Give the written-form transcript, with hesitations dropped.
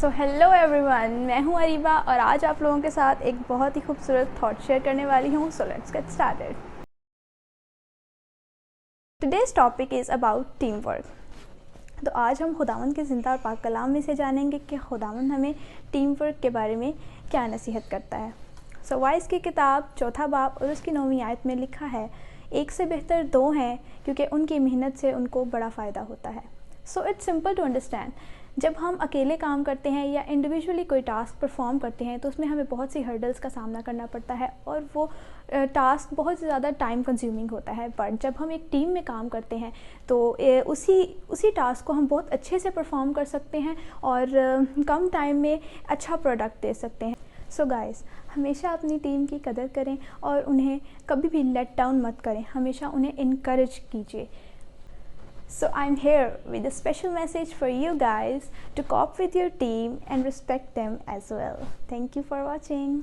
So hello everyone, मैं हूँ अरीबा और आज आप लोगों के साथ एक बहुत ही खूबसूरत थॉट शेयर करने वाली हूँ। So let's get started. Today's topic is about team work. तो आज हम खुदावंद के ज़िंदा और पाक कलाम में से जानेंगे कि खुदावंद हमें टीम वर्क के बारे में क्या नसीहत करता है। सो वाइस की किताब 4 बाब और उसकी 9वीं आयत में लिखा है, एक से बेहतर दो हैं क्योंकि उनकी मेहनत से उनको बड़ा फ़ायदा होता है। So it's simple to understand. जब हम अकेले काम करते हैं या इंडिविजुअली कोई टास्क परफॉर्म करते हैं तो उसमें हमें बहुत सी हर्डल्स का सामना करना पड़ता है और वो टास्क बहुत ज़्यादा टाइम कंज्यूमिंग होता है। बट जब हम एक टीम में काम करते हैं तो उसी टास्क को हम बहुत अच्छे से परफॉर्म कर सकते हैं और कम टाइम में अच्छा प्रोडक्ट दे सकते हैं। सो गाइस, हमेशा अपनी टीम की कदर करें और उन्हें कभी भी लेट डाउन मत करें, हमेशा उन्हें इनकरेज कीजिए। So I'm here with a special message for you guys to cope with your team and respect them as well. Thank you for watching.